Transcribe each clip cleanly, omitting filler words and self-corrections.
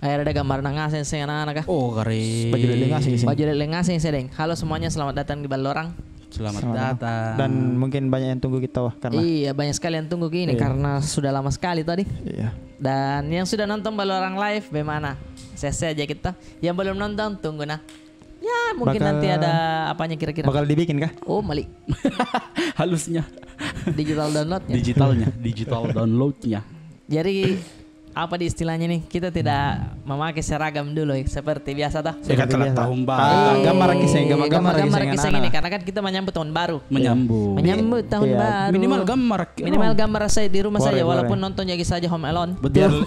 Akhirnya ada gambar nangasen sing anak-anak. Oh, keren. Baju lele ngasih sih. Baju lele ngasih sedeng. Halo semuanya, selamat datang di Balorang. Selamat datang. Dan mungkin banyak yang tunggu kita wah karena Iya, banyak sekali yang tunggu gini karena sudah lama sekali tadi. iya. Dan yang sudah nonton Balorang live bagaimana? Saya aja kita. Yang belum nonton tunggu nah. Ya mungkin nanti ada apanya kira-kira. Bakal dibikin kah? Oh Mali. Halusnya. Digital downloadnya. Digital downloadnya. Jadi apa di istilahnya nih? Kita tidak memakai seragam dulu seperti biasa dah. Saya kata biasa. tahun baru. Gambar kisah gambar kisah kisah ini karena kan kita menyambut tahun baru. Menyambut Tahun Iya. baru. Minimal gambar saya di rumah Boleh, saja boleh. walaupun nonton jadi saja Home Alone.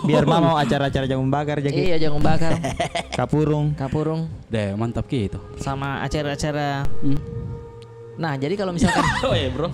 Biar mau acara-acara jagung bakar jadi Iya, jagung bakar, kapurung. Deh, mantap gitu. sama acara-acara. Nah, jadi kalau misalkan Oh ya, Bro.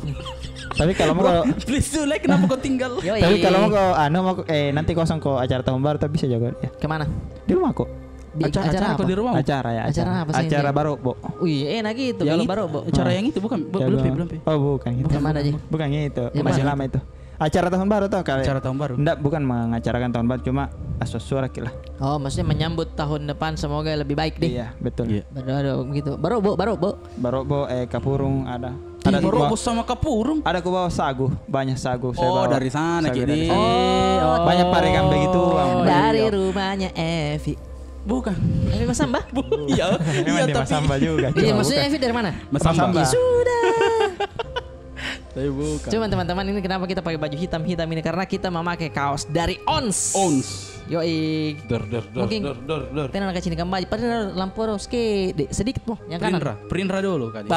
Tapi kalau mau Please do like, kenapa kau tinggal? Yoi. tapi kalau mau nanti kosong kok acara tahun baru tapi bisa jaga ya. Kemana? Di rumah kok. Acara apa? kau di rumah. Acara ya. Acara apa sih Acara ini? baru, Bo. Wih, enak gitu kalau baru, Bo. Acara yang itu bukan belum. Oh, bukan gitu. Yang mana, Ji? Bukan gitu. Yang Masih mana? lama itu. Acara tahun baru tau kali. Acara tahun baru. Enggak, bukan mengacarakan tahun baru cuma suara lah. Oh, maksudnya menyambut tahun depan semoga lebih baik deh. Iya, betul. Iya. Baru gitu. Baru, Bo. Baru Bo kapurung ada. Ada Ada Robos sama kapurung. Ada ku bawa sagu, banyak sagu saya Oh, bawa. dari sana Sagu jadi. dari sana. Banyak parekan begitu. Dari rumahnya Evi. Bukan. Evi Masamba? Iya. Memang di Masamba juga. Iya, cuma maksudnya bukan. Evi dari mana? Masamba. Sudah. Tapi bukan. Cuma teman-teman ini kenapa kita pakai baju hitam-hitam ini karena kita memakai kaos dari Ons. Yoi. Mungkin Tena nak sini kembali. Padahal lampu sedikit mo yang kanan. Perinra dulu kali.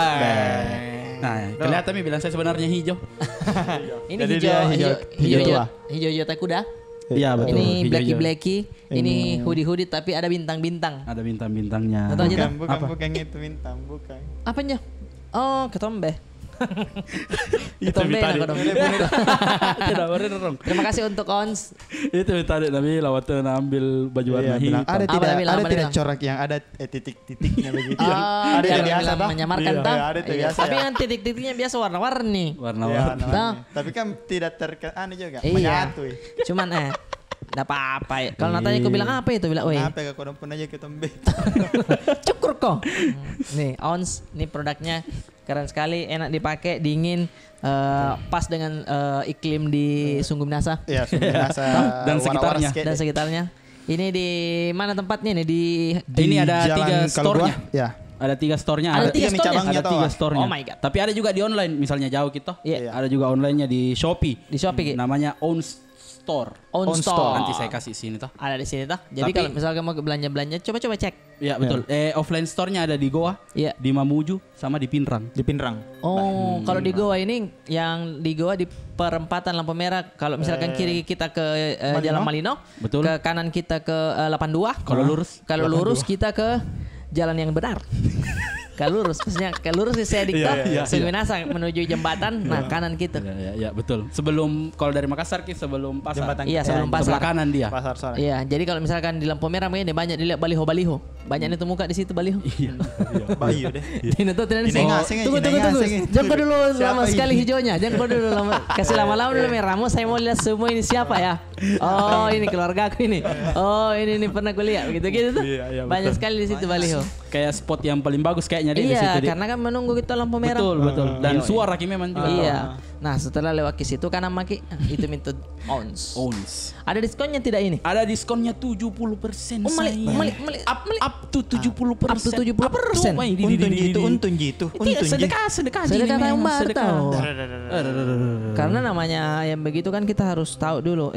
Nah, kelihatan bilang saya sebenarnya hijau. Ini Jadi dia hijau tua. hijau tak kuda. Iya betul. Ini Hijau-hijau. blacky. Ini hoodie tapi ada bintang-bintang. Ada bintang-bintangnya. Atau aja Bukan itu bintang, bukan. apanya? Oh, ketombe. Itu Ketombe tadi. nak dong. Tidak benar dong. Terima kasih untuk Ons. Itu tadi Nabi lawatan ambil baju warna Iya, bilang, hitam. ada Apa tidak dia bilang, ada apa dia tidak bilang? corak yang ada titik-titiknya begitu. Oh, ada yang yang biasa bilang toh? menyamarkan Iya, toh. ada itu Iya. biasa. Tapi ya. yang titik-titiknya biasa warna-warni. Iya, Warna-warna. warna-warni. Nah. Tapi kan tidak menyatu Iya. ya. Cuman enggak apa-apa ya. Kalau Natanya aku bilang apa itu bilang, "Woi, Kenapa kau pun aja ke tembe? cukur kok." Nih, Ons, nih produknya keren sekali, enak dipakai, dingin, pas dengan iklim di Sungguh Minasa Iya, sudah biasa. Dan sekitarnya. dan sekitarnya. Ini di mana tempatnya nih? Ini ada 3 store-nya. Ya. Ada 3 store-nya. Ada 3 nih store-nya? cabangnya Ada toh. 3 store-nya. Oh my God. Tapi ada juga di online, misalnya jauh kita. Iya. Ada juga online-nya di Shopee. Di Shopee, Ki. Namanya Own Store. On On store. store. Nanti saya kasih sini toh. Ada di sini toh. Jadi Tapi- kalau misalkan mau belanja-belanja, coba-coba cek. Iya betul. Offline store-nya ada di Goa, Iya. di Mamuju, sama di Pinrang. Di Pinrang. Oh, kalau di Goa ini yang di Goa di perempatan lampu merah. Kalau misalkan kiri kita ke Jalan Malino, Betul. ke kanan kita ke 82. Kalau lurus. Kalau lurus kita ke jalan yang benar. Kalau lurus, maksudnya kalau lurus di Sedik toh, Sungguh Minasa menuju jembatan, nah kanan kita. Ya, betul. Sebelum kalau dari Makassar Ki, sebelum pasar. Jembatan. Iya, sebelum Sebelah pasar. kanan dia. Pasar sore. Iya, jadi kalau misalkan di lampu merah ini banyak dilihat baliho-baliho. Banyak itu muka di situ baliho. Iya. Bayu deh. Ini tuh tidak Ini ngasing, Tunggu. ini ngasing. Jangan kau dulu Siapa lama ini? sekali hijaunya. Jangan kau dulu lama. Kasih lama-lama dulu merahmu. Saya mau lihat semua ini siapa ya. Oh, ini keluarga aku ini. Oh, ini pernah gue lihat. Begitu tuh. Iya, Banyak sekali di situ baliho. Kayak spot yang paling bagus kayaknya di situ. Iya, Di. karena kan menunggu kita lampu merah. Betul. Dan suara Ki memang juga. Iya. Nah, setelah lewat ke situ kanan maki itu minta ons. Owns. Ada diskonnya tidak ini? Ada diskonnya 70%. Oh, mali. Up to 70%. Up to 70%. Untun jitu. Sedekah Sedekah ini yang memang, baru sedekah. tahu. Karena namanya yang begitu kan kita harus tahu dulu.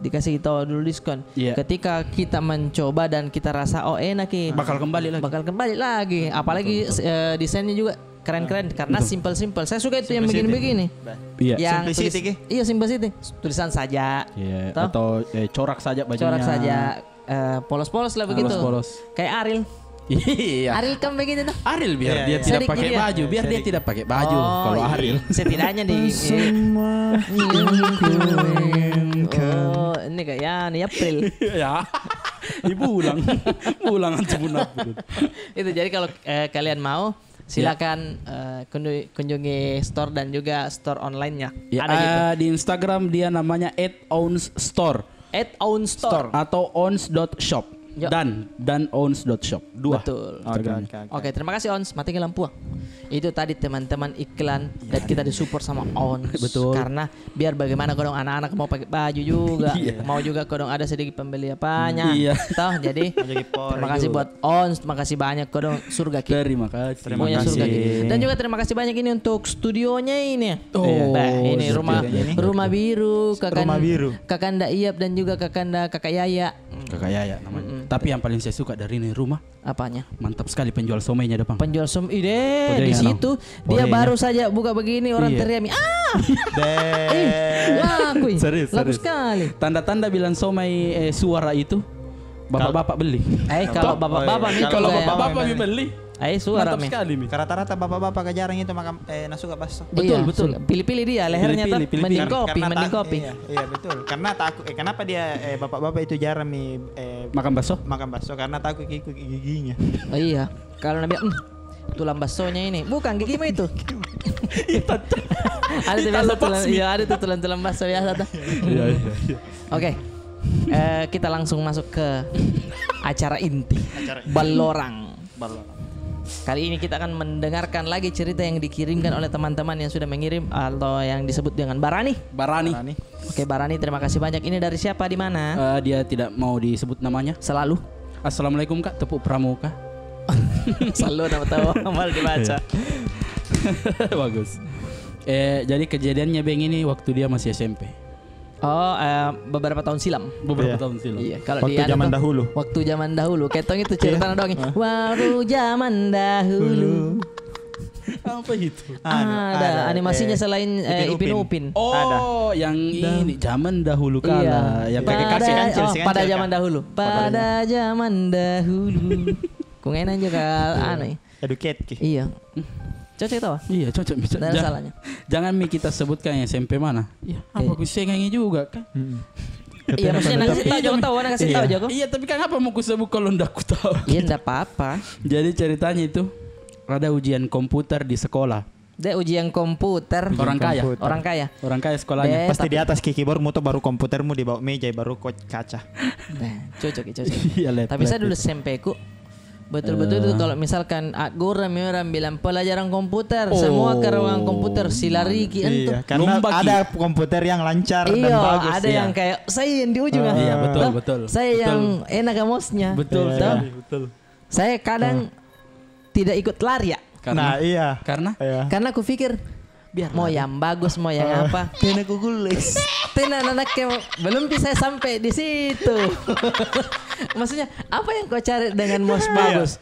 Dikasih tahu dulu diskon. Iya. Ketika kita mencoba dan kita rasa enak Bakal kembali lagi. Apalagi desainnya juga keren-keren karena simple-simple. Saya suka itu yang begini-begini. Iya. Yang Simplicity, Ki. iya simplicity. Tulisan saja. Iya. Toh? Atau corak saja bajunya. Corak saja. Polos-polos lah begitu. Polos-polos. Kayak Ariel. Iya. Ariel kan begitu tuh. Ariel biar dia Iya, tidak Sedikit pakai dia. baju, biar dia tidak pakai baju. Kalau iya. Ariel. Setidaknya di Oh, ini kayak nih April. Ya. Ibu ulang. Ulangan sebelum April. Itu jadi kalau kalian mau Silakan kunjungi store dan juga store online-nya. Ya, Ada gitu. di Instagram dia namanya @ownsstore @ownstore atau ons.shop. Yo. Dan ons.shop. Dua. Betul. Instagram. Oke, terima kasih Ons. Matikan lampu. Itu tadi teman-teman iklan dan kita disupport sama Ons. Betul. Karena biar bagaimana kodong anak-anak mau pakai baju juga, mau juga kodong ada sedikit pembeli apanya. Iya. Toh, jadi terima kasih buat Ons, terima kasih banyak kodong surga kita. Terima kasih. Punya surga kita. Dan juga terima kasih banyak ini untuk studionya ini. Ini rumah biru, Kakanda Iyap dan juga Kakak Yaya. Kakak Yaya namanya. Tapi yang paling saya suka dari ini rumah, Apanya? mantap sekali penjual somainya depan. Penjual ide Podenya, di situ dia Podenya. baru saja buka begini orang Iya. teriak laku Serius. sekali. Tanda-tanda bilang somai suara itu bapak-bapak beli. Kalau bapak-bapak nih Kalau bapak-bapak beli, suara mantap mi. sekali mi. Rata-rata bapak-bapak jarang itu makan nasi suka bakso. Betul. Pilih-pilih dia lehernya tuh Pilih-pilih. mending kopi. Iya betul. Karena takut. Kenapa dia bapak-bapak itu jarang Makan bakso? makan bakso? Karena takut ikut giginya. Oh iya. Kalau nabi tulang baksonya ini bukan gigimu itu. Ada tuh biasa tulang, iya ada tuh tulang bakso biasa tuh. Iya. Oke. Kita langsung masuk ke acara inti. Balorang. Kali ini kita akan mendengarkan lagi cerita yang dikirimkan oleh teman-teman yang sudah mengirim atau yang disebut dengan Barani. Oke, Barani, terima kasih banyak. Ini dari siapa, di mana? Dia tidak mau disebut namanya. Selalu. Assalamualaikum Kak, tepuk pramuka. Selalu tahu mal dibaca. Bagus. Jadi kejadiannya Beng ini waktu dia masih SMP. Oh, beberapa tahun silam. Beberapa tahun silam. Iya, kalau Waktu zaman dahulu. Waktu zaman dahulu. Ketong itu cerita dong. Waktu zaman dahulu. Apa itu? Ada animasinya selain Ipin Upin. Oh, yang ini zaman dahulu kala. Yang pakai kasih kancil. Pada zaman dahulu. Pada zaman dahulu. Kungenan juga aneh. Educate ki. Iya. Cocok tahu? Iya, cocok. Tidak ada salahnya. Jangan kita sebutkan yang SMP mana. Iya, apa aku sengangi juga kan? Iya, maksudnya nak kasih tahu, jangan tahu, nak kasih tahu jago. Iya, tapi kan apa mau kusebut kalau ndak ku tahu. Iya, ndak apa-apa. Jadi ceritanya itu ada ujian komputer di sekolah. Dia ujian komputer. Orang kaya. Orang kaya sekolahnya. Pasti di atas keyboard muto baru komputermu di bawah meja baru kaca. Cocok. Iya, Tapi saya dulu SMP ku betul-betul itu kalau misalkan guru orang bilang pelajaran komputer, semua ke ruangan komputer silari ki entuk. Iya, karena ada komputer yang lancar dan bagus. Ada yang kayak saya yang di ujung. Iya, betul. Saya yang enak mosnya. Betul. Saya kadang tidak ikut lari ya. Nah, iya. Karena aku pikir mau yang bagus, mau yang apa. Tena kugulis. Tena anaknya belum bisa sampai di situ. Maksudnya apa yang kau cari dengan mouse bagus?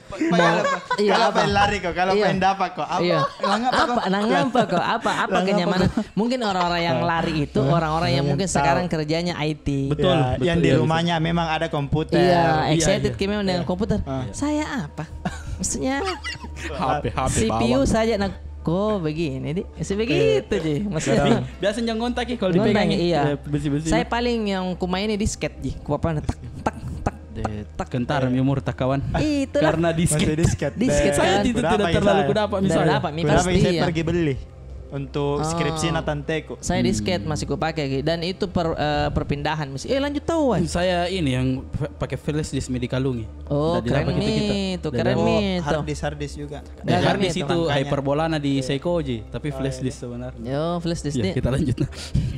Kalau pengen lari kok, kalau pengen dapat kok. Apa kok? Apa kenyamanan? Mungkin orang-orang yang lari itu orang-orang yang mungkin sekarang kerjanya IT. Betul. Yang di rumahnya memang ada komputer. Iya, excited memang dengan komputer. Saya apa? Maksudnya HP CPU saja nak. Kok begini di? Sebegitu sih. Maksudnya biasa yang ngontak kalau dipegang. dipegang Iya. Besi-besi. Saya paling yang kumainnya disket ji. Kupapan tak kentar umur tak kawan. Itulah. Karena disket. Saya itu tidak terlalu kudapat misalnya. Berapa saya pergi beli untuk skripsi Natanteku. Saya disket masih kupakai dan itu perpindahan mesti. Lanjut tahu wan. Saya ini yang pakai flash disk di kalungi. Oh, keren nih itu, keren nih itu. Hard disk juga. Hard disk itu hyperbolana di Seikoji, tapi flash disk sebenarnya. Yo, flash disk deh. Kita lanjut.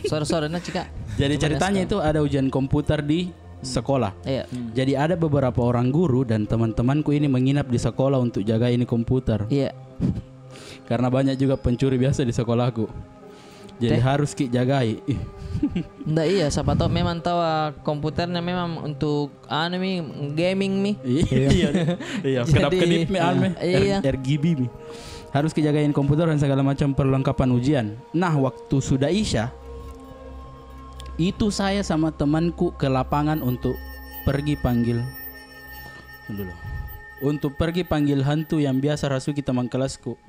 Sore-sore nah cika. Jadi ceritanya itu ada ujian komputer di sekolah. Iya. Jadi ada beberapa orang guru dan teman-temanku ini menginap di sekolah untuk jaga ini komputer. Iya. Karena banyak juga pencuri biasa di sekolahku. Jadi harus jagai. Nggak iya, siapa tahu memang tahu komputernya memang untuk gaming mi. Iya. Kedap-kedip mi RGB mi. Harus jagain komputer dan segala macam perlengkapan ujian. Nah, waktu sudah Isya, itu saya sama temanku ke lapangan untuk pergi panggil hantu yang biasa rasuki teman kelasku.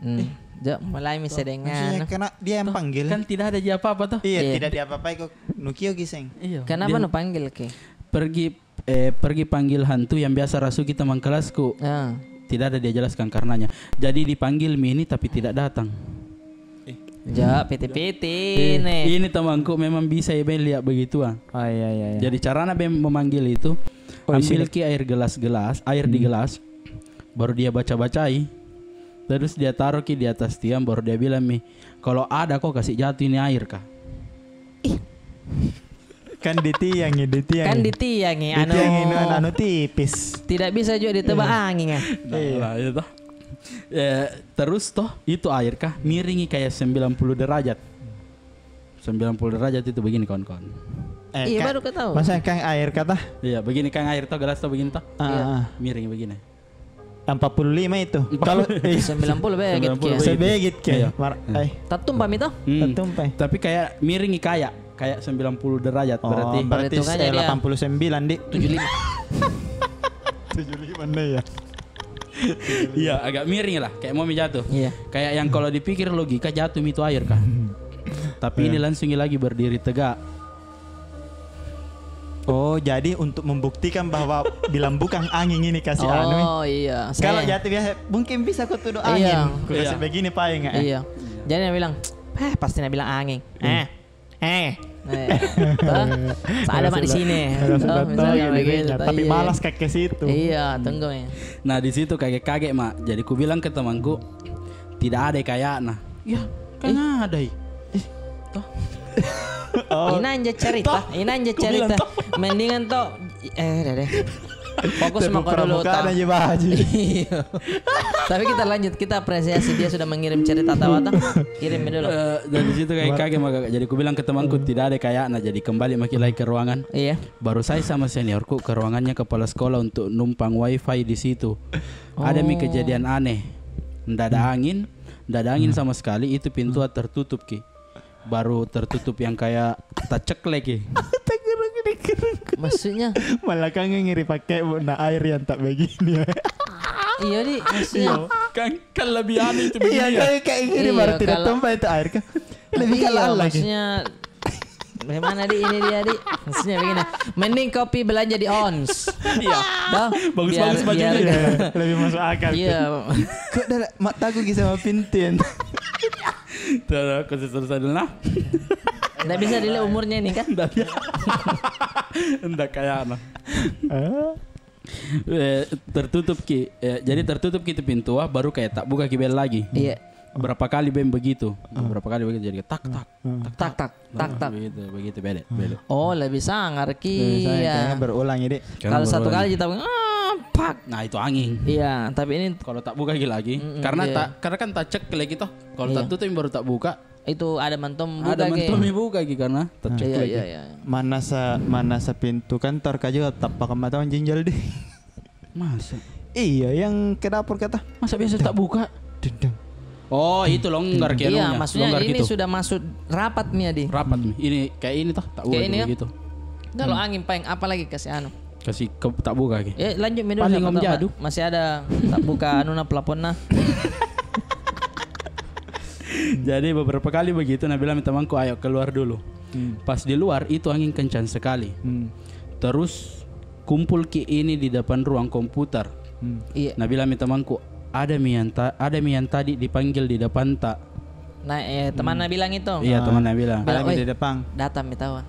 Mulai misalnya karena dia yang panggil. Kan tidak ada apa-apa toh. Iya, tidak diapa-apai kok. Nukio giseng. Iya. Kenapa nu panggil ke? Pergi panggil hantu yang biasa rasuki teman kelasku. tidak ada dia jelaskan karenanya. Jadi dipanggil Mi ini tapi tidak datang. Ja, PT nih. Ini temanku memang bisa ya Ben lihat begituan. Oh iya. Jadi caranya Ben memanggil itu, ambil ki air di gelas, baru dia baca-bacai, terus dia taruh ki di atas tiang, baru dia bilang Mi, kalau ada kok kasih jatuh ini air kah? Kan ditiangi. Anu tipis. Tidak bisa juga ditebak angin ya. Nah, itu. Terus toh itu air kah miringi kayak 90 derajat. 90 derajat itu begini kawan-kawan. Iya baru ketahu. Masa kang air kata? Iya begini kang air toh gelas toh begini toh. Miring begini. 45 itu. Kalau 90 begit kia. Sebegit kia. Tak tumpah itu? Tak tumpah. Tapi kayak miringi kayak 90 derajat berarti. Berarti 89 di 75. 75 nih ya. Iya agak miring lah kayak mau jatuh. Iya. Kayak yang kalau dipikir logika jatuh itu air kah. Tapi ini langsung lagi berdiri tegak. Oh jadi untuk membuktikan bahwa bilang bukan angin ini kasih anu. Oh iya. Kalau jatuh biasa mungkin bisa kau tuduh angin. Iya. Kau kasih begini paling nggak? Iya. Jadi dia bilang, pasti dia bilang angin. Ada mak di sini. Misalnya begitu. Tapi malas kakek situ. Iya, tunggu ya. Nah di situ kaget mak. Jadi ku bilang ke temanku, tidak ada kayak nah. Ya kan ada. Ini aja cerita. Mendingan toh. Deh. Fokus sama kau dulu. Tapi kita lanjut, kita apresiasi dia sudah mengirim cerita tawa kirim dulu. Dari situ kayak kaget maka jadi ku bilang ke temanku tidak ada kayak nah, jadi kembali makin lagi ke ruangan. Iya. Baru saya sama seniorku ke ruangannya kepala sekolah untuk numpang wifi di situ. Ada kejadian aneh. Nggak ada angin sama sekali, itu pintu tertutup ki. Baru tertutup yang kayak terceklek ki. Maksudnya malah kan ngiri pakai air yang tak begini. Iya di maksudnya kan lebih aneh itu begini. Iya kayak gini baru tidak tumpah itu air kan. Lebih halal lagi. Maksudnya bagaimana di ini dia di maksudnya begini. Mending kopi belanja di Ons. Iya. Bagus bajunya. Lebih masuk akal. Iya. Kok dah mataku sama pintin. Terus aku selesai dulu nah. Nggak bisa dilihat umurnya ini kan? Nggak kayak apa. Tertutup ki. Jadi tertutup gitu pintu baru kayak tak buka kibel lagi. Iya. Berapa kali bem begitu? Berapa kali begitu jadi tak. Begitu beda. Oh lebih sangar ki. Kayaknya berulang ini. Kalau satu kali kita pak. Nah itu angin. Iya. Tapi ini kalau tak buka lagi. Karena kan tak cek lagi gitu. Kalau tak tutup baru tak buka. Itu ada mantom buka ada mantom buka gitu karena tercek lagi. Iya. Mana sa pintu kantor juga tapak mata jinjal deh. Masa? Iya yang ke dapur kata. Masa biasa tak buka? Dendeng. Oh itu longgar kayak iya maksudnya longgar ini gitu. sudah masuk rapat nih Adi. Rapat nih. Ini kayak ini toh tak buka gitu. Kalau angin paling apa lagi kasih anu? Kasih tak buka lagi. Lanjut dulu. Paling om jadu. Masih ada tak buka anu na pelapon na. Jadi beberapa kali begitu Nabila minta temanku ayo keluar dulu. Pas di luar itu angin kencang sekali. Terus kumpul ki ini di depan ruang komputer. Iya. Nabila minta temanku ada yang tadi dipanggil di depan tak. Nah teman bilang itu. Iya teman bilang. Ada di depan. Datang mitawa.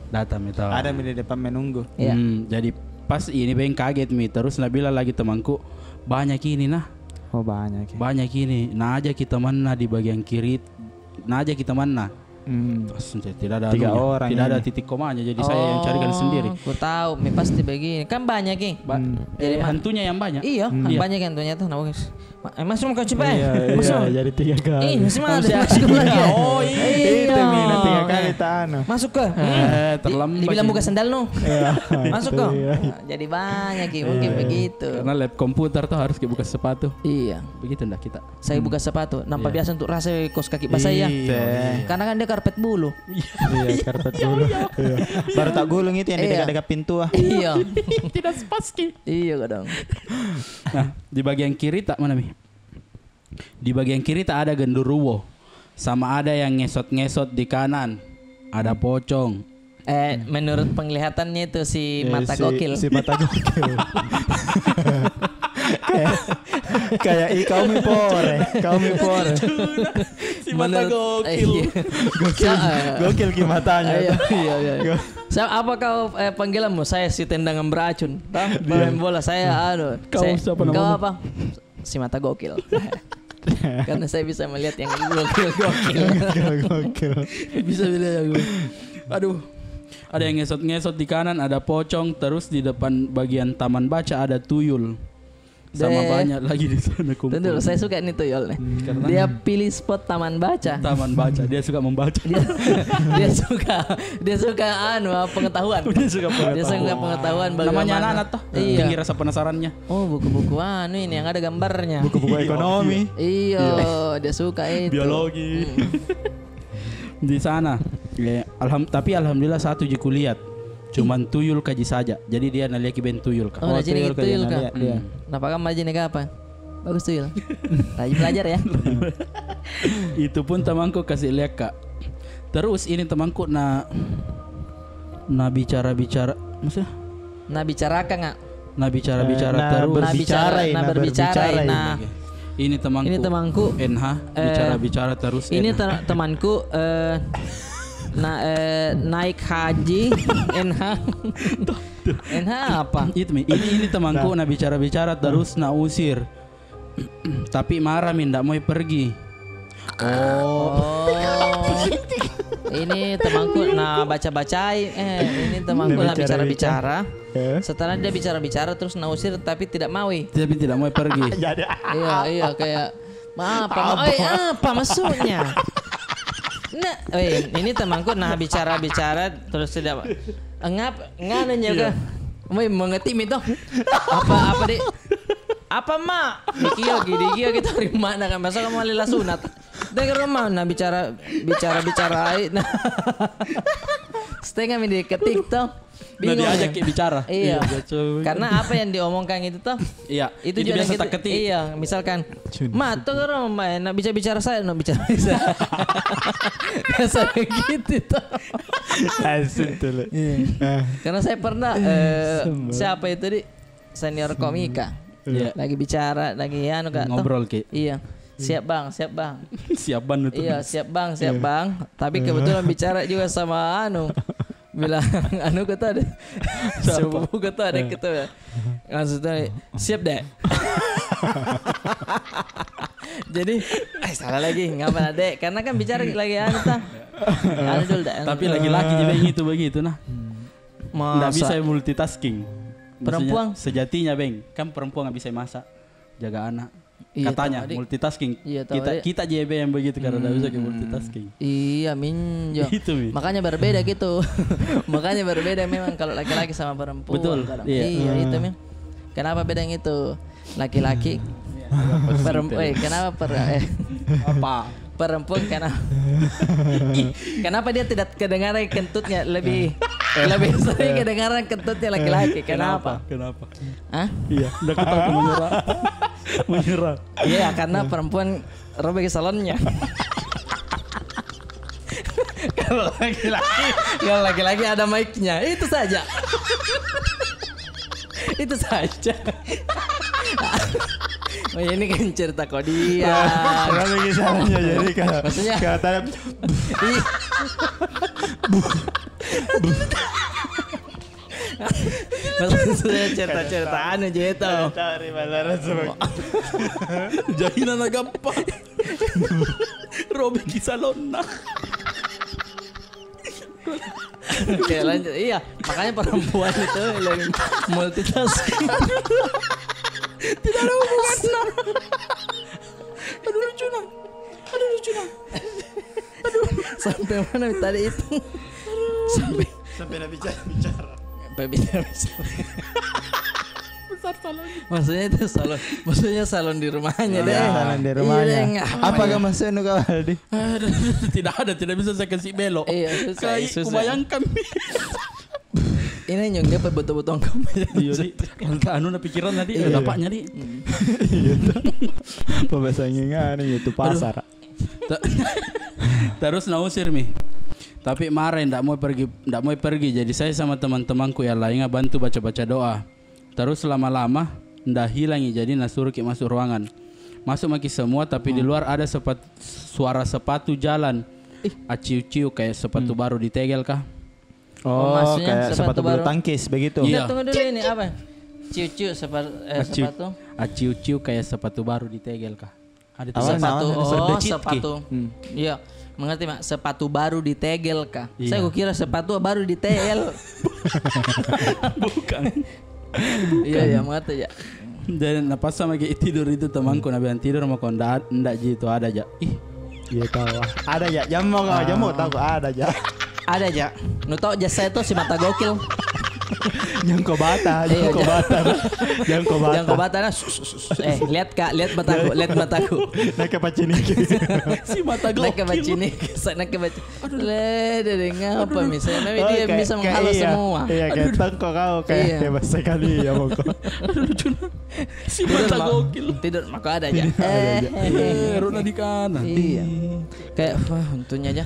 Ada di depan menunggu. Iya. Jadi pas ini beng kaget mi terus Nabila lagi temanku banyak ini nah. Oh banyak. Banyak ini. Nah aja kita mana di bagian kiri. Nah aja kita mana. Tidak ada 3 orang tidak ini. ada titik komanya jadi saya yang carikan sendiri. Aku tahu, pasti begini. Kan banyak ki. Jadi hantunya yang banyak. Iya, banyak hantunya tuh. Masuk mau coba Iya, jadi 3 kali. Masuk lagi. Oh iya. Itu mina 3 kali tanu. Masuk ke. Terlambat. Dibilang buka sandal no. Masuk ke. Iya. Jadi banyak ki, mungkin begitu. Karena lab komputer tuh harus buka sepatu. Iya. Begitu ndak kita. Saya buka sepatu. Nampak biasa untuk rasa kos kaki basah ya. Karena kan dia karpet bulu. Iya, karpet bulu. Iya. Baru tak gulung itu yang di dekat pintu Iya. Tidak spaski. Iya kadang. Nah, di bagian kiri tak mana mi? Di bagian kiri tak ada genderuwo. Sama ada yang ngesot-ngesot di kanan. Ada pocong. Menurut penglihatannya itu si mata gokil. Si mata gokil. Kayak kau mi pore. Si mata gokil. Gokil ki matanya. Iya. Saya apa kau panggilanmu? Saya si tendangan beracun. Pemain bola saya Kau siapa namanya? Kau apa? Si mata gokil. Karena saya bisa melihat yang gokil. Bisa melihat aku. Aduh. Ada yang ngesot-ngesot di kanan, ada pocong, terus di depan bagian taman baca ada tuyul. Sama banyak lagi di sana kumpul. Tentu saya suka nih tuyul nih. Dia pilih spot taman baca. Taman baca, dia suka membaca. Dia suka pengetahuan. Dia suka pengetahuan bagaimana. Namanya anak-anak toh. Iya. Tinggi rasa penasarannya. Oh, buku-buku ini yang ada gambarnya. Buku-buku ekonomi. Iya, dia suka itu. Biologi. Di sana. Ya, tapi alhamdulillah satu jiku lihat. Cuman tuyul kaji saja. Jadi dia naliaki ben tuyul kah. Oh, jadi tuyul kah? Iya. Kenapa kamu aja nih apa? Bagus tuyul. Rajin belajar ya. Itu pun temanku kasih lihat kak. Terus ini temanku na bicara-bicara, maksudnya? Nah bicarakan nggak? Nah bicara-bicara terus. Nah ini temanku NH bicara-bicara terus. Ini temanku naik haji NH apa? Ini temanku nah bicara-bicara terus nah usir. Tapi marah ndak mau pergi. Oh. Ini temanku baca-bacain. Ini temanku bicara-bicara. Setelah dia bicara-bicara terus usir tapi tidak mau. Tapi tidak mau pergi. Iya kayak apa maksudnya? Nah, ini temanku bicara-bicara terus tidak ngananya kan. Mau mengerti itu? Apa dek? Apa mak? Dikio kita terima kan masa kamu lila sunat. Dengar mah bicara. Nah. Setengah di ketik toh. Bingung. Nah, diajak bicara. Iya. Karena apa yang diomongkan itu toh? Iya. Itu juga biasa tak ketik. Iya, misalkan, "Ma, tuh orang main bicara saya, bicara." Biasa gitu toh. Asik tuh. Karena saya pernah siapa itu di senior komika. Lagi bicara, lagi ngobrol Ki. Iya. Siap bang. Siap ban itu. Iya, siap bang. Tapi kebetulan bicara juga sama bilang kata ada sepupu kata ada gitu ya. Maksudnya siap deh. Jadi salah lagi ngapa dek karena kan bicara lagi dulu deh. Tapi laki-laki juga begitu nah. Nggak bisa multitasking. Perempuan sejatinya kan perempuan nggak bisa masak, jaga anak. Iya, katanya multitasking. Iya, kita JB yang begitu karena tidak bisa multitasking. Iya minjo. Makanya berbeda gitu. Makanya berbeda memang kalau laki-laki sama perempuan. Betul. Iya itu memang. Kenapa beda yang itu? Laki-laki perempuan. Kenapa apa? Perempuan kenapa dia tidak kedengaran kentutnya lebih sering kedengaran kentutnya laki-laki? Kenapa? Hah? Iya, udah ketahu menyerah. Iya, karena perempuan robek salonnya. Kalau laki-laki ada mic-nya, itu saja. Oh ini kan cerita kodian. Kalau misalnya jadi kalau maksudnya katanya maksudnya cerita gitu. Cari masalah semua. Jahinan agappa. Robek salonna. Oke lanjut. Iya, makanya perempuan itu lebih multitasking. Tidak ada hubungannya. Aduh lucu nah. Sampai mana tadi itu? Sampai bicara. Besar salon. Maksudnya itu salon. Maksudnya salon di rumahnya deh. Salon di rumahnya. Apakah maksudnya kau Aldi? Tidak bisa saya kasih belok. Iya, susah. Kubayangkan. Ini nyong dia betul-betul kamu. Iya, na pikiran nanti bapaknya nih. Pembahasannya itu pasar. Terus nausir mi. Tapi marah ndak mau pergi. Jadi saya sama teman-temanku yang lainnya bantu baca-baca doa. Terus lama-lama ndak hilangi jadi nasuruh ki masuk ruangan. Masuk maki semua tapi di luar ada suara sepatu jalan. Aciu-ciu kayak sepatu baru ditegel kah? Oh, maksudnya kayak sepatu bulu tangkis begitu. Iya. Tunggu dulu ini apa? Ciu-ciu sepatu. Aciu-ciu kayak sepatu baru ditegel kah? Ada sepatu. Oh, sepatu. Iya. Mengerti mak? Sepatu baru ditegel kah? Saya kira sepatu baru ditegel. Bukan. Iya, mengerti ya. Dan pas sama kayak tidur itu temanku bilang tidur mau kau ndak gitu ada aja. Iya tahu. Ada aja. Jamu tahu ada aja. Ada aja. Nu tahu jasa itu si mata gokil. Yang kobata. Lihat mataku. Naik ke paciniki. Si mata gokil. Naik ke paciniki. Ngapa misalnya? Dia bisa menghalau semua. Iya, kayak tangkok kau kayak hebat sekali ya pokok. Si mata gokil. Tidur maka ada aja. Rona di kanan. Iya. Kayak untungnya aja.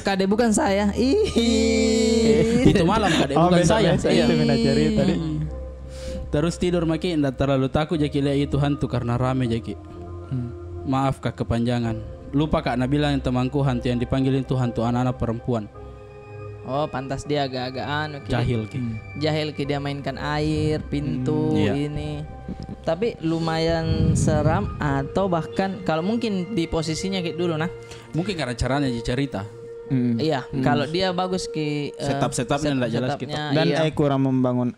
Kade bukan saya. Itu malam kade bukan saya. Itu mina cerita tadi. Terus tidur maki ndak terlalu takut jaki lihat itu hantu karena rame jaki. Maaf kak kepanjangan. Lupa kak Nabila yang temanku hantu yang dipanggilin itu hantu anak-anak perempuan. Oh, pantas dia agak-agak jahil ki. Jahil ki dia mainkan air, pintu ini. Tapi lumayan seram atau bahkan kalau mungkin di posisinya kayak dulu nah. Mungkin karena caranya cerita. Iya, kalau dia bagus ki setupnya enggak jelas gitu. Dan kurang membangun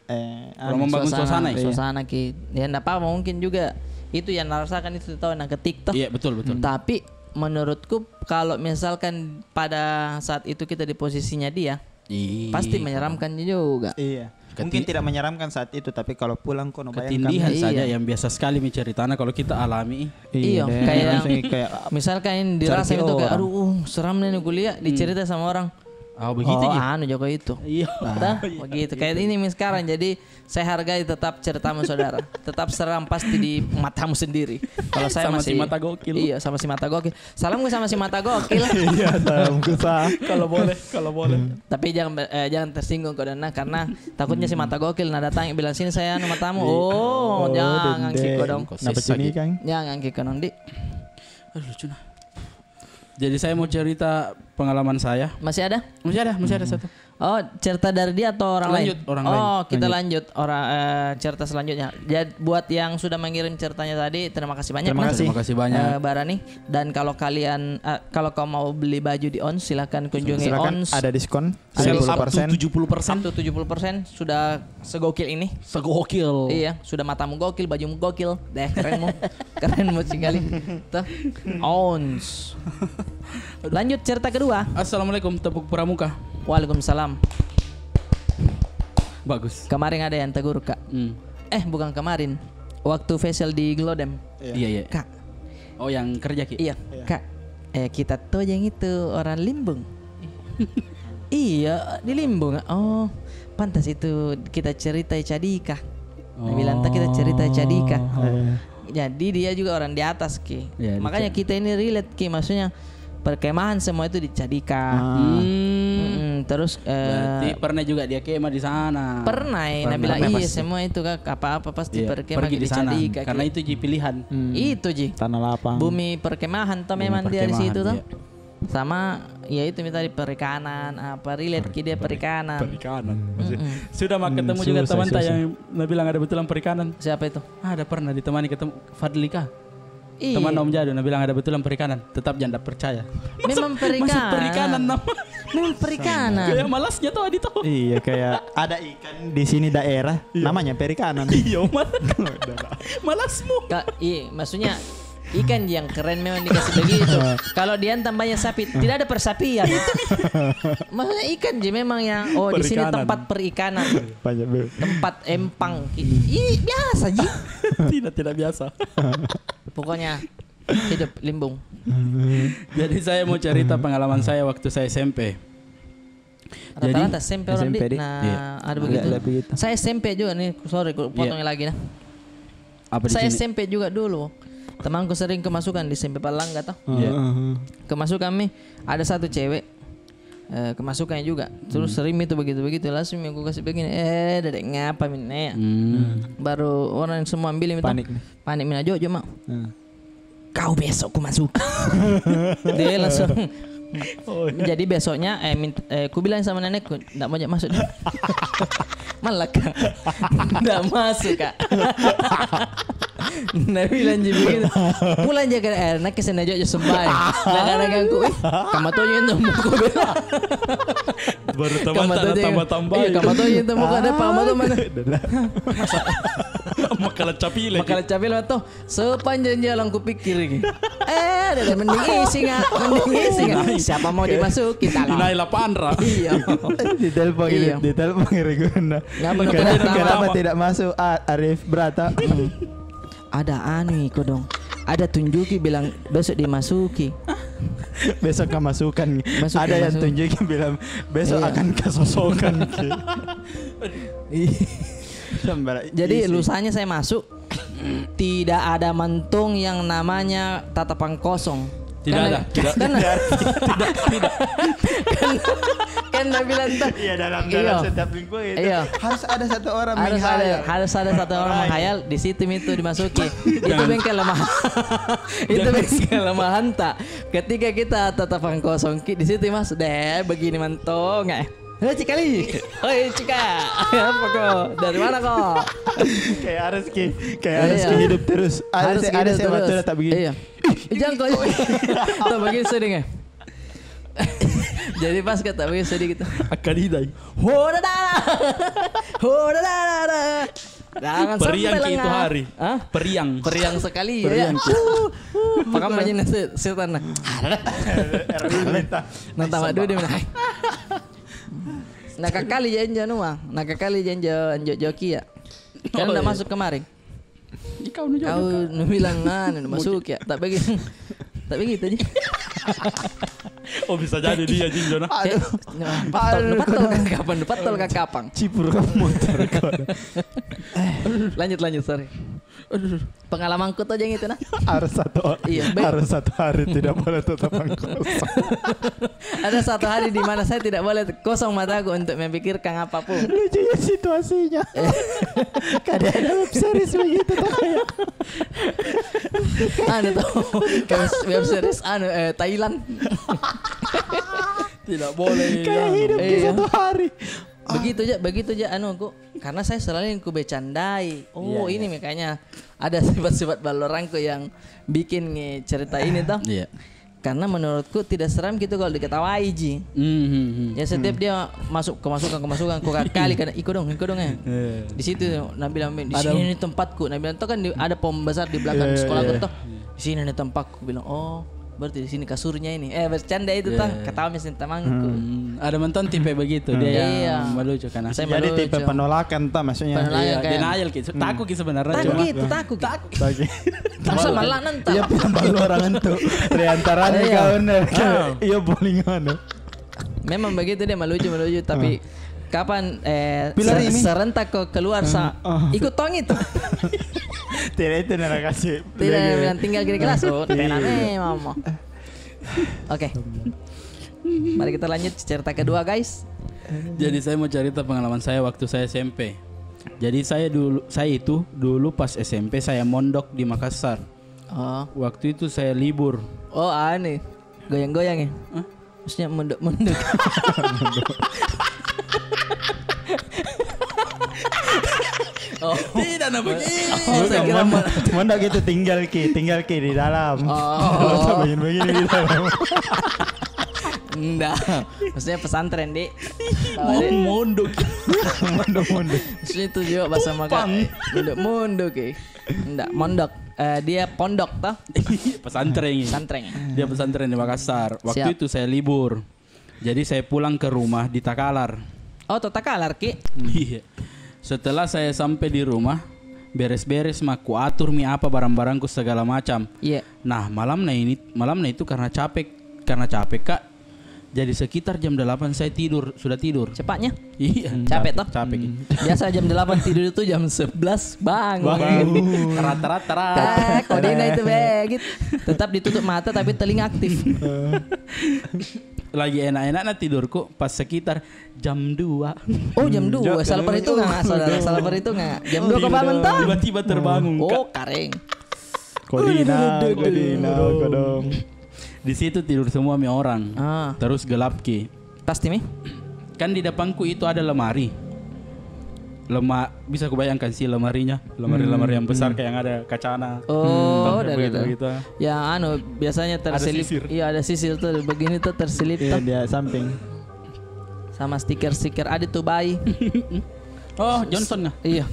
suasana ki. Ya enggak apa mungkin juga itu yang rasakan itu tahu ke TikTok. Iya, betul. Tapi menurutku kalau misalkan pada saat itu kita di posisinya dia pasti menyeramkan juga. Iya. Mungkin tidak menyeramkan saat itu tapi kalau pulang kok ketindihan saja yang biasa sekali menceritanya kalau kita alami. Iya, kayak misalkan dirasa itu kayak aduh seram nih kuliah dicerita sama orang. Oh begitu Joko itu. Iya. Begitu. Kayak ini sekarang. Jadi saya hargai tetap ceritamu saudara. Tetap seram pasti di matamu sendiri. Kalau saya sama masih si mata gokil. Iya, sama si mata gokil. Salamku sama si mata gokil. Iya, salamku kalau boleh. Tapi jangan tersinggung Kodana karena takutnya si mata gokil datang bilang sini saya matamu. Jangan kiko dong. Kenapa sini Kang? Jangan kiko dong, Di. Aduh lucu nah. Jadi saya mau cerita pengalaman saya. Masih ada satu. Oh, cerita dari dia atau orang lain? Orang lain. Kita lanjut cerita selanjutnya. Jadi buat yang sudah mengirim ceritanya tadi, terima kasih banyak. Terima kasih banyak. Barani. Dan kalau kalian kalau kau mau beli baju di ONS silakan kunjungi ONS. Ada diskon 70%. Up to 70% sudah segokil ini. Segokil. Iya, sudah matamu gokil, bajumu gokil. Kerenmu sekali. Tuh. ONS. Lanjut cerita kedua. Assalamualaikum, tepuk pramuka. Waalaikumsalam. Bagus. Kemarin ada yang tegur kak. Bukan kemarin. Waktu facial di Glodem. Iya. Kak. Oh yang kerja ki. Iya. Kak. Kita tuh yang itu orang Limbung. Iya di Limbung. Oh pantas itu kita cerita Cadika. Bilang kita cerita Cadika. Jadi dia juga orang di atas ki. Makanya kita ini relate ki. Maksudnya perkemahan semua itu di Cadika. Terus berarti pernah juga dia kemah di sana. Pernah. Bilang iya semua itu kak apa pasti perkemahan di Cadika. Karena itu ji pilihan. Itu ji. Tanah lapang. Bumi perkemahan tuh memang dia di situ tuh. Sama ya itu tadi perikanan apa relate ki dia perikanan. Sudah mah ketemu juga teman yang bilang ada betulan perikanan. Siapa itu? Ada pernah ditemani ketemu Fadlika. Iya. Teman Om Jadu bilang ada betulan perikanan, tetap jangan percaya. Memang perikanan. Perikanan nama. Memang perikanan. Kayak malasnya tuh Adi tuh. Iya kayak ada ikan di sini daerah namanya perikanan. Iya malasmu. Iya maksudnya ikan yang keren memang dikasih begitu. Kalau dia tambahnya sapi, tidak ada persapian. Maksudnya ikan je memang yang di sini tempat perikanan. Tempat empang. Biasa ji. Tidak biasa. Pokoknya hidup Limbung. Jadi saya mau cerita pengalaman saya waktu saya SMP. Rata-rata SMP orang di. Ada begitu. Saya SMP juga nih. Sorry, potongnya lagi nah. Saya SMP juga dulu. Temanku sering kemasukan di SMP Palangga toh. Kemasukan ada satu cewek. kemasukannya juga. Terus sering itu begitu langsung aku kasih begini, dedek ngapa minta. Baru orang semua ambil itu. Panik mina Jojo mak. Kau besok ku masuk. Dia langsung. Jadi besoknya ku bilang sama nenekku enggak mau masuk. Malah Kak. Enggak masuk Kak. Nah bilang begitu. Pulang jaga nak kesana Jojo sembahyang. Kadang-kadang aku kamu tuh yang muka bela. Baru tambah. Iya kamu tuh yang muka ada kamu tuh mana? Makalah capil tuh sepanjang jalan ku pikir ini. Ada mending isi nggak? Siapa mau dimasukin dalam? Naik lapan. Iya. Ditelepon Reguna. Kenapa tidak masuk Arif Brata? Ada kok dong. Ada tunjuki bilang besok dimasuki. Besok kemasukan. Ada yang tunjuki bilang besok akan kesosokan. Jadi lusanya saya masuk, tidak ada mantung yang namanya tatapan kosong. Tidak ada. Kan bilang iya dalam setiap minggu itu harus ada satu orang harus ada satu orang menghayal di situ itu dimasuki. Itu bengkel lemahan. Itu bengkel lemahan tak. Ketika kita tatapan kosong di situ masuk deh begini mantong Hei Cikali, hei Cika, apa kok? Dari mana kok? Kayak harus hidup terus. Ada waktu tak begini. Iya. Jangan kok. Tak begini sedih. Jadi pas kata begini sedih gitu. Akadidai. Hodadada. Jangan periang sampai itu hari. Hah? Periang sekali ya. Pakam aja setan. Nanti madu dia mana? Nakakali janjo joki ya. Kan udah masuk kemarin. Kau bilang masuk ya. Tak begitu aja. Oh bisa jadi dia Jinjona. Patol kapan? Cipur motor. Lanjut sorry. Pengalamanku tuh yang itu nah. Harus satu hari tidak boleh tatapan kosong. Ada satu hari di mana saya tidak boleh kosong mataku untuk memikirkan apapun. Lucunya situasinya. Kadang ada web series begitu tuh kayak. Web series Thailand. Tidak boleh. Kayak hidup di satu hari. Begitu aja aku karena saya selalu ku bercandai. Ini makanya ada sifat-sifat balorangku yang bikin cerita ini toh. Iya. Karena menurutku tidak seram gitu kalau diketawai Ji. Ya setiap dia kemasukan ku kali karena ikut dong ya. Di situ Nabi di sini tempatku. Nabi bilang kan ada pom besar di belakang sekolahku toh. Di sini nih tempatku bilang berarti di sini kasurnya ini. Bercanda itu tang ketawa mesin temanku. Ada menton tipe begitu dia yang melucu kan. Jadi tipe penolakan tah maksudnya. Denial gitu. Takut sebenarnya cuma. Takut. Masa malah nantang. Iya pembal orang itu. Reantaran kawan. Iya bolingan. Memang begitu dia melucu tapi kapan serentak kok keluar ikut tong itu. Tidak itu nak kasih. Tidak bilang tinggal di kelas. Mama. Oke. Mari kita lanjut cerita kedua guys. Jadi saya mau cerita pengalaman saya waktu saya SMP. Jadi saya itu dulu pas SMP saya mondok di Makassar. Waktu itu saya libur. Aneh. Goyang-goyang ya. Maksudnya mondok. Tidak begini. Saya kira mondok gitu tinggal ki di dalam. Begini di dalam. Enggak. Maksudnya pesantren, Dik. Mondok. Maksudnya itu juga bahasa Makassar. Mondok. Enggak, mondok. Dia pondok toh? Pesantren. Dia pesantren di Makassar. Waktu itu saya libur. Jadi saya pulang ke rumah di Takalar. Takalar, Ki. Iya. Setelah saya sampai di rumah, beres-beres ku atur apa barang-barangku segala macam. Iya. Nah, malamnya itu karena capek Kak. Jadi sekitar jam 8 saya sudah tidur. Cepatnya? Iya. Capek toh? Capek. Biasa jam 8 tidur itu jam 11 bangun. Rata-rata. Kodenya itu begitu. Tetap ditutup mata tapi telinga aktif. Lagi enak-enaknya tidurku pas sekitar jam 2. Oh jam 2, salah perhitungan nggak saudara? Salah perhitungan. Jam 2 kebangun toh? Tiba-tiba terbangun. Oh kering. Kodina kodong. Di situ tidur semua mi orang. Terus gelap ki. Pasti mi? Kan di depanku itu ada lemari. Bisa kubayangkan sih lemarinya. Lemari yang besar kayak yang ada kacana. Oh, dari begitu. Ya biasanya terselip. Iya ada sisir tuh begini tuh terselip tuh. Iya dia samping. Sama stiker-stiker ada tuh bayi. Oh, Johnson nggak? Iya.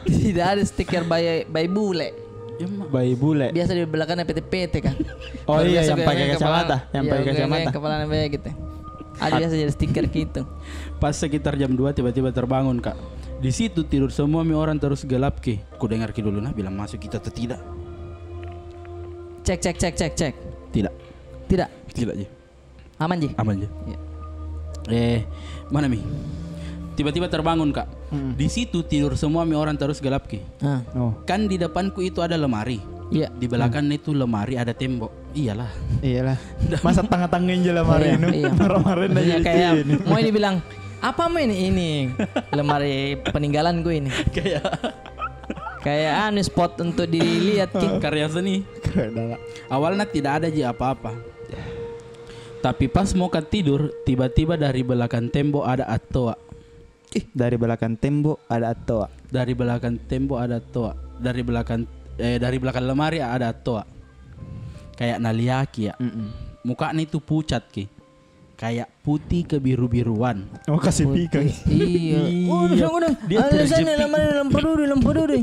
Tidak ada stiker bayi bule. Bayi bule. Biasa di belakangnya PT-PT kan. Oh iya yang pakai kacamata, yang pakai kacamata. Kepalanya begitu. Ada biasa jadi stiker gitu. Pas sekitar jam 2 tiba-tiba terbangun kak. Di situ tidur semua mi orang terus gelap ki. Ku dengar ki dulu nah bilang masuk kita atau tidak. Cek. Tidak. Tidak Ji. Aman Ji. Ya. Mana mi? Tiba-tiba terbangun kak. Di situ tidur semua mi orang terus gelap ki. Kan di depanku itu ada lemari. Iya. Di belakang itu lemari ada tembok. Iyalah. Masa tengah-tengahnya lemari ini. Kemarin aja kayak mau dibilang apa mau ini lemari peninggalan gue ini. Kayak spot untuk dilihat ki. Karya seni. Awalnya tidak ada Ji apa-apa. Tapi pas mau tidur tiba-tiba dari belakang tembok ada atoa. Dari belakang tembok ada atoa. Dari belakang tembok ada atoa. Dari belakang lemari ada atoa. Kayak naliaki ya. Mukanya itu pucat ki. Kayak putih kebiru-biruan. Oh kasih pika. Iya. Oh dia terjepit dalam peduli.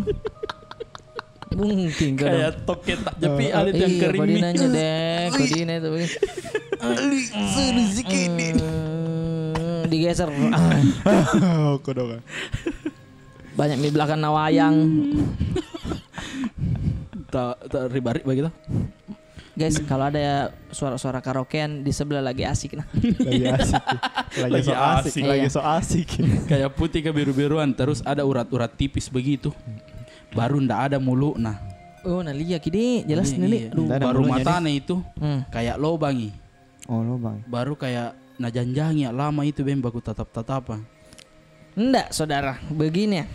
Mungkin kayak toket tak jepi alit yang kering. Kodinanya deh. Kodina itu. Suruh sikit. Digeser. Kodongan. Banyak di belakang nawayang. Tak ribari begitu. Guys, kalau ada suara-suara karaokean di sebelah lagi asik nah. Lagi so asik. Kayak putih kebiru-biruan terus ada urat-urat tipis begitu. Baru ndak ada mulu nah. Oh, nah lihat kini jelas nih. Baru matanya itu kayak lobangi. Oh, lobang. Baru kayak najanjangi lama itu baku tatap-tatapan. Enggak, saudara. Begini ya.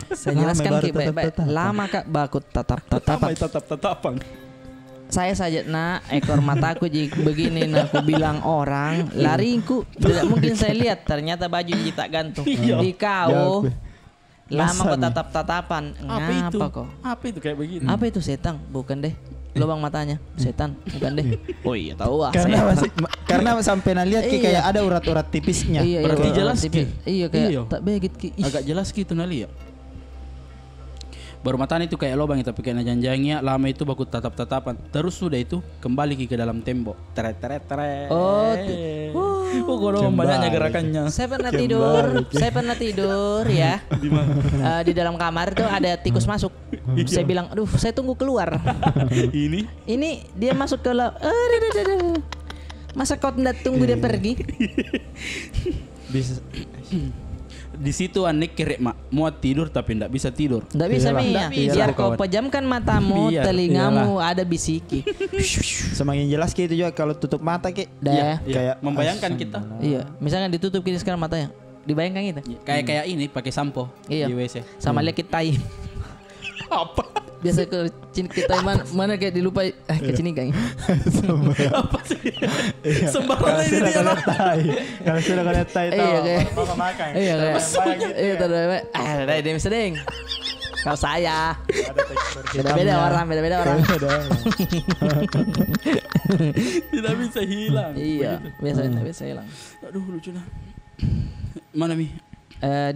Saya jelaskan ki baik-baik. Lama kak baku tatap-tatapan. Saya saja ekor mataku jadi begini aku bilang orang lariku tidak mungkin saya lihat ternyata baju tak gantung di kau lama kok tatap-tatapan apa itu kayak begini apa itu setan bukan deh lubang matanya setan bukan deh oh iya tahu karena sampai lihat ki kayak ada urat-urat tipisnya berarti jelas ki iya kayak tak begitu ki agak jelas ki itu lihat. Baru matanya itu kayak lubang tapi kayak janjangnya lama itu baku tatap-tatapan. Terus sudah itu kembali ke dalam tembok. Teret. Oh, kodong banyaknya gerakannya. Saya pernah tidur ya. Di dalam kamar tuh ada tikus masuk. Saya bilang, aduh, saya tunggu keluar. Ini dia masuk ke masa kau tidak tunggu dia pergi? Bisa. Di situ anek kerek mau tidur tapi ndak bisa tidur. Ndak bisa Mia. Biar kau pejamkan matamu, telingamu ada bisiki. Semakin jelas gitu juga kalau tutup mata ki. Kayak membayangkan kita. Iya, misalnya ditutup gini sekarang matanya. Dibayangkan gitu. Kayak ini pakai sampo di WC. Sama lihat tai. Apa? Biasa ke kita mana kayak dilupa ke sini kan. Apa sih? Sembarang ini dia lah. Kalau sudah kena tai tahu. Makan. Iya kayak. Ada dia sedang. Kalau saya beda orang. Tidak bisa hilang. Iya, biasa hilang. Aduh lucu lah. Mana Mi?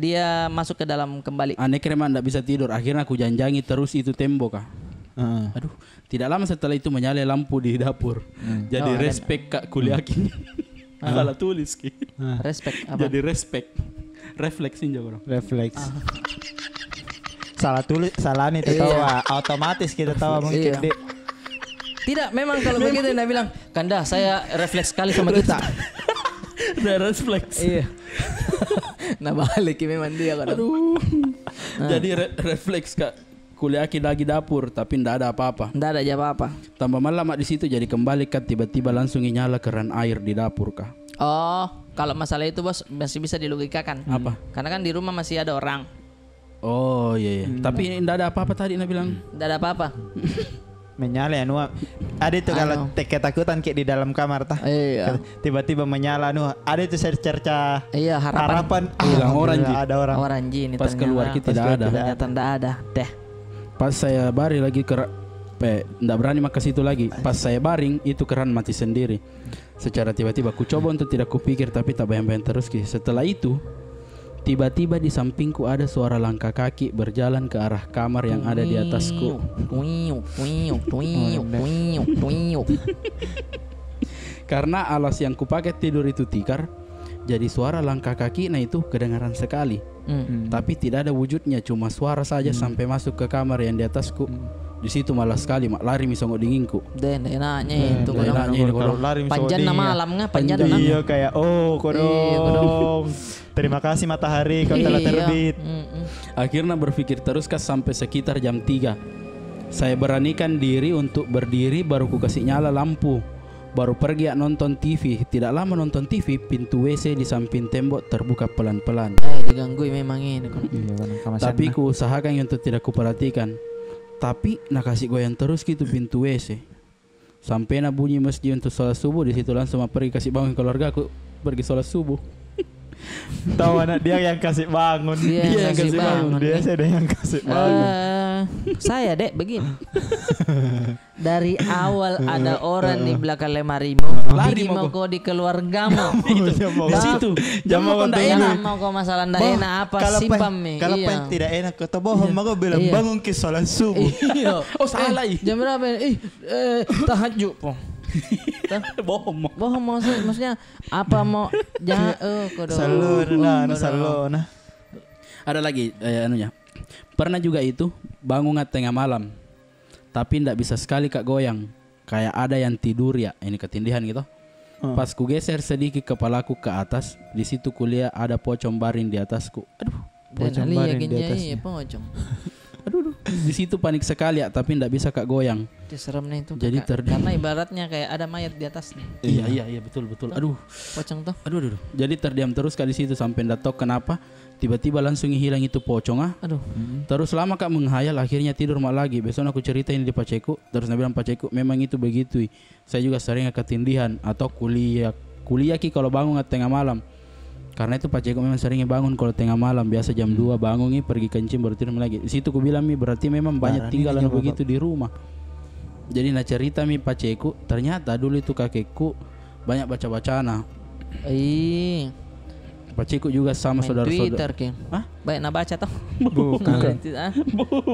Dia masuk ke dalam kembali. Aneh kira ndak bisa tidur. Akhirnya aku janjangi terus itu tembok kah. Aduh, tidak lama setelah itu menyala lampu di dapur. Jadi respect kak kuliah kini. Salah tulis ki. Respect apa? Jadi respect. Refleksin juga orang. Refleks. Salah tulis, salah nih tahu otomatis kita tahu mungkin Tidak, memang kalau begitu dia bilang, "Kanda, saya refleks sekali sama kita." Udah refleks. Iya. Nah balik memang dia kan. Aduh. Jadi refleks Kak. Kuliah lagi dapur tapi ndak ada apa-apa. Ndak ada apa-apa. Tambah malam di situ jadi kembali Kak, tiba-tiba langsung nyala keran air di dapur Kak. Oh, kalau masalah itu bos masih bisa dilogikakan. Apa? Karena kan di rumah masih ada orang. Oh iya. Tapi ndak ada apa-apa tadi Nak bilang. Ndak ada apa-apa. Menyala ya Nuh. Ada itu kalau ketakutan kayak di dalam kamar tah. Iya. Tiba-tiba menyala Nuh. Ada itu cerca. Iya, harapan. Hilang orang Ji. Ada orang. Orang Ji ini Pas keluar kita tidak ada. Ternyata ndak ada. Deh. Pas saya baring lagi ndak berani makan situ lagi. Pas saya baring itu keran mati sendiri. Secara tiba-tiba ku coba untuk tidak kupikir tapi tak bayang-bayang terus Ki. Setelah itu tiba-tiba di sampingku ada suara langkah kaki berjalan ke arah kamar yang ada di atasku. Karena alas yang kupakai tidur itu tikar, jadi suara langkah kaki nah itu kedengaran sekali. Tapi tidak ada wujudnya, cuma suara saja sampai masuk ke kamar yang di atasku. Di situ malas sekali lari misongo dinginku. Dan enaknya itu Kalau lari panjang na malam nga panjang na. Iya kayak kodong. Terima kasih matahari kau telah terbit. Akhirnya berpikir terus Kak sampai sekitar jam 3. Saya beranikan diri untuk berdiri baru ku kasih nyala lampu. Baru pergi nonton TV. Tidak lama nonton TV, pintu WC di samping tembok terbuka pelan-pelan. Diganggu memang ini. Tapi ku usahakan untuk tidak kuperhatikan. Tapi nak kasih goyang terus gitu pintu WC. Sampai nak bunyi masjid untuk sholat subuh, di situ langsung pergi kasih bangun keluarga aku pergi sholat subuh. Tahu anak dia yang kasih bangun. Dia yang kasih bangun. Dia saya yang kasih bangun. Saya Dek begini. Dari awal ada orang di belakang lemarimu, lagi mau kau di keluargamu. Di situ. Jam mau kau masalah ndak enak apa simpam nih. Kalau pengen tidak enak kata bohong maka bilang bangun ke sholat subuh. Oh salah jam berapa? Tahajud po. Bohong maksudnya apa mau salona. Ada lagi anunya. Pernah juga itu bangun tengah malam. Tapi ndak bisa sekali Kak goyang. Kayak ada yang tidur ya, ini ketindihan gitu. Pas ku geser sedikit kepalaku ke atas, di situ kuliah ada pocong baring di atasku. Aduh, pocong baring di atasnya. Aduh, di situ panik sekali ya, tapi ndak bisa Kak goyang. Seremnya itu. Jadi karena ibaratnya kayak ada mayat di atasnya. Iya betul. Aduh, pocong tuh. Aduh. Jadi terdiam terus Kak di situ sampai ndak tahu kenapa tiba-tiba langsung hilang itu pocong Aduh. Terus lama Kak menghayal, akhirnya tidur lagi. Besok aku ceritain di paceku, terus dia bilang paceku memang itu begitu. Saya juga sering ketindihan atau kuliah Ki kalau bangun tengah malam. Karena itu paceku memang seringnya bangun kalau tengah malam, biasa jam 2 bangun pergi kencing baru tidur lagi. Di situ aku bilang berarti memang banyak tinggalan begitu di rumah. Jadi nak cerita paceku, ternyata dulu itu kakekku banyak baca-bacana. Paceku juga sama saudara-saudara. Twitter Ki. Hah? Baik nak baca toh? Bukan.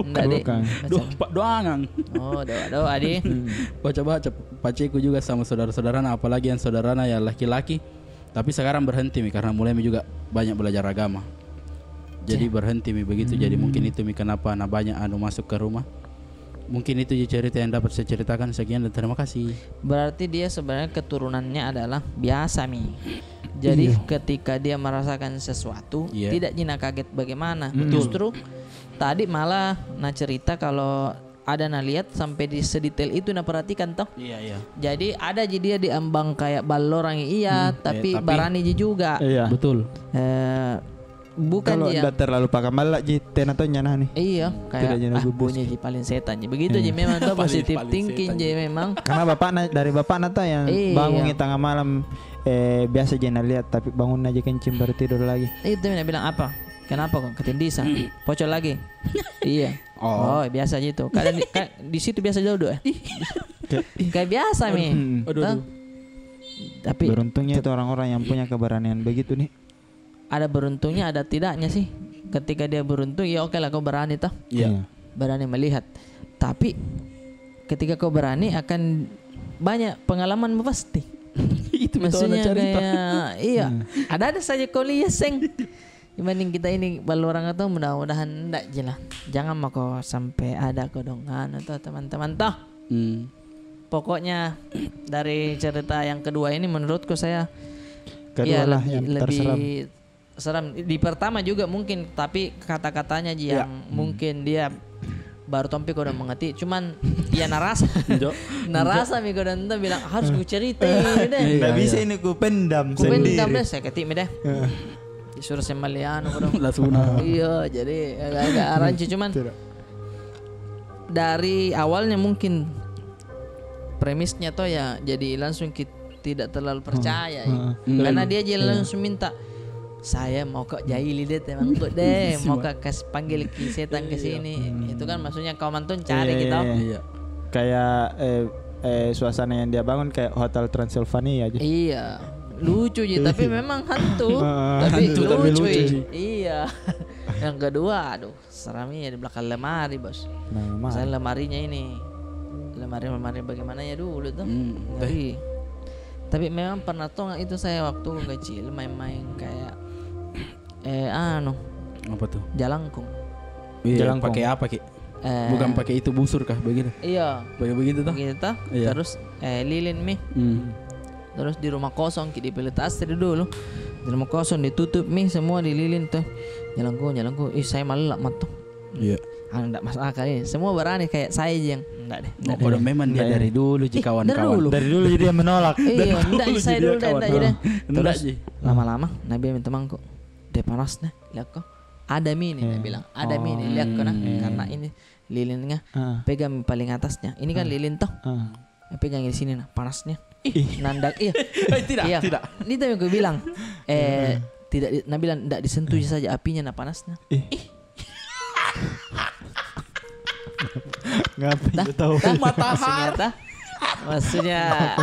Bukan. Doangang. Oh, doa di. Baca-baca. Paceku juga sama saudara-saudarana, apalagi yang saudarana yang laki-laki. Tapi sekarang berhenti karena mulai juga banyak belajar agama. Jadi berhenti begitu. Jadi mungkin itu kenapa banyak masuk ke rumah. Mungkin itu cerita yang dapat saya ceritakan. Sekian dan terima kasih. Berarti dia sebenarnya keturunannya adalah biasa Jadi ketika dia merasakan sesuatu tidak Jina kaget bagaimana. Justru tadi malah cerita kalau ada lihat sampai di sedetail itu perhatikan toh. Iya. Jadi ada dia diambang kayak balorang tapi barani juga. Iya. Betul. Bukan kalau tidak terlalu pakai malak tena tuh nyana nih. Iya, kayak punya paling setan begitu memang tuh positif thinking memang. Karena dari bapak nata yang bangun di tengah malam biasa jena lihat tapi bangun aja kencing baru tidur lagi. Itu dia bilang apa? Kenapa kok ketindisan? Pocong lagi. Iya. Oh, biasa gitu. Kadang di situ biasa jodoh kayak biasa Tapi beruntungnya itu orang-orang yang punya keberanian begitu nih. Ada beruntungnya ada tidaknya sih. Ketika dia beruntung oke lah kau berani toh. Iya. Berani melihat. Tapi ketika kau berani akan banyak pengalaman pasti. Itu maksudnya kayak ada saja kau lihat dibanding kita ini baru orang atau mudah-mudahan enggak jelas. Jangan mau kau sampai ada kodongan atau teman-teman toh. pokoknya dari cerita yang kedua ini menurutku saya Kedua lah yang terseram. lebih seram. Di pertama juga mungkin, tapi kata-katanya yang mungkin dia baru tompi kau udah mengerti. Cuman ya narasa mi kau dan bilang harus ku cerita ini deh. Nggak bisa ini ku pendam sendiri. Pendam deh, saya ketik mi deh. Disuruh semalian Lasuna. Iya, jadi agak rancu cuman dari awalnya mungkin premisnya tuh ya jadi langsung tidak terlalu percaya ya. Karena dia aja langsung minta saya mau kok jahili deh teman tuh deh mau kok panggil ki setan ke sini. Itu kan maksudnya kau mantun cari gitu. Kayak suasana yang dia bangun kayak Hotel Transylvania aja. Iya. Lucu aja tapi memang hantu. Tapi lucu. Iya. Yang kedua aduh seramnya di belakang lemari bos. Saya lemarinya ini lemari bagaimana ya dulu tuh. Tapi memang pernah tuh itu saya waktu kecil main-main kayak apa tuh? Jalangkung. Jalan pakai apa Ki? Bukan pakai itu busur kah begitu? Iya. Begitu tuh. Begitu. Iya. Terus lilin mi. Terus di rumah kosong di peletas dulu. Di rumah kosong ditutup mi semua dililin tuh. Jalangkung. Saya malah matuh. Iya. Enggak masalah kali. Semua berani kayak saya yang enggak deh. Kalau memang dia dari dulu sih kawan-kawan. Dari dulu jadi dia menolak. Iya, enggak saya dulu enggak. Terus lama-lama Nabi minta mangkuk. Dia panas nih, lihat kok. Ada mini dia bilang. Ada mini lihat kok nah. Karena ini lilinnya pegang paling atasnya. Ini kan lilin toh. Pegang di sini nah, panasnya. Nandak iya. Tidak. Ini tuh yang gue bilang. Tidak Nabi bilang enggak disentuh saja apinya nah panasnya. Ngapain tahu? Matahari. Maksudnya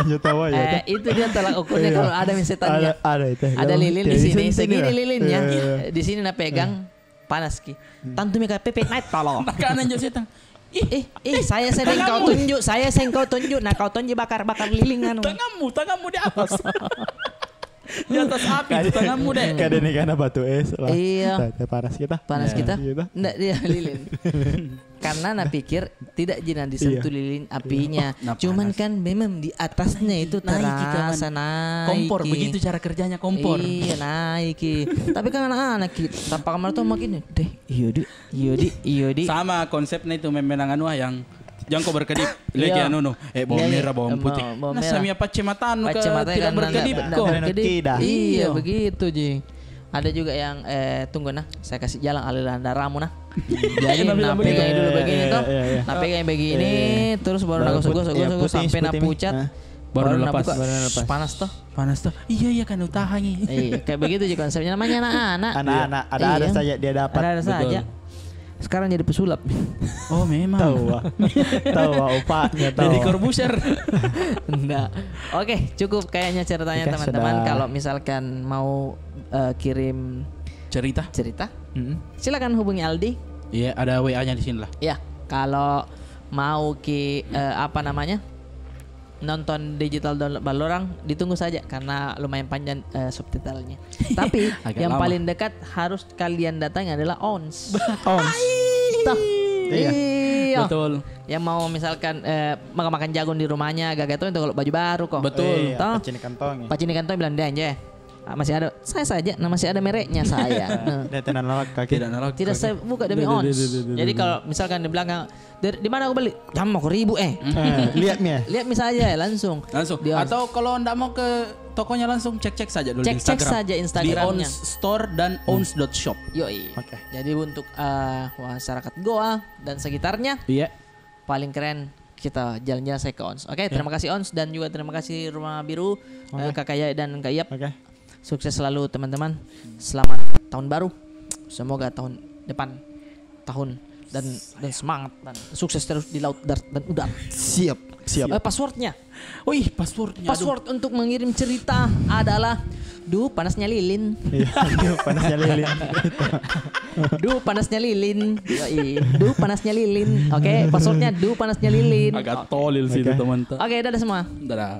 itu dia tolak ukurnya kalau ada setannya. Ada itu. Ada lilin di sini, segini lilinnya. Di sini na pegang panas ki. Tantu mi pepet naik tolong. Kanan jo setan. Saya sedang kau tunjuk. Nah kau tunjuk bakar lilin anu. Tanganmu di atas. Di atas api tanganmu deh. Kadang karena batu es lah. Iya. Panas kita. Enggak dia lilin. Karena nak pikir tidak jinak disentuh lilin apinya. Cuman kan memang di atasnya itu terasa naik. Kompor begitu cara kerjanya kompor. Iya naik. Tapi kan anak-anak tanpa kamar tuh makin deh. Iya di. Sama konsepnya itu memang yang jangan kau berkedip lagi anu bawang merah bawang putih. Nah samia pacematan tidak berkedip kok. Iya begitu Ji. Ada juga yang tunggu nah saya kasih jalan aliran darahmu nah. Jadi nah pegang dulu begini toh. Nah pegang begini terus baru gosok sampai na pucat. Baru lepas. Panas toh. Iya kan utahangi. Iya kayak begitu juga konsepnya namanya anak-anak. Ada saja dia dapat. Ada saja. Sekarang jadi pesulap. Oh memang. Tahu opaknya tahu. Jadi korbuser. Enggak. Oke, cukup kayaknya ceritanya teman-teman. Kalau misalkan mau kirim cerita, silakan hubungi Aldi. Iya, ada WA-nya di sini lah. Iya, kalau mau nonton digital download Balorang ditunggu saja karena lumayan panjang subtitlenya. Tapi yang paling dekat harus kalian datang adalah ONS. Iya. Betul. Yang mau misalkan makan jagung di rumahnya gak itu kalau baju baru kok. Betul. Pacini kantong bilang dia aja. Masih ada saya saja, masih ada mereknya saya. Tidak saya buka demi ONS. Jadi kalau misalkan di belakang di mana aku beli? Jam mau ke 1.000 Lihat saja langsung. Atau kalau enggak mau ke tokonya langsung cek saja dulu cek saja Instagramnya. Di ONS Store dan ons.shop. Yoi. Jadi untuk masyarakat Goa dan sekitarnya. Iya. Paling keren kita jalan-jalan saya ke ONS. Oke, terima kasih ONS dan juga terima kasih Rumah Biru, Kakak Yaya dan Kak Iyap. Sukses selalu teman-teman. Selamat tahun baru. Semoga tahun depan dan semangat dan sukses terus di laut, darat dan udara. Siap. Passwordnya. Password untuk mengirim cerita adalah panasnya lilin. Panasnya lilin. Panasnya lilin. Oke, passwordnya panasnya lilin. Agak tolil sih teman-teman. Oke, dadah semua. Dadah.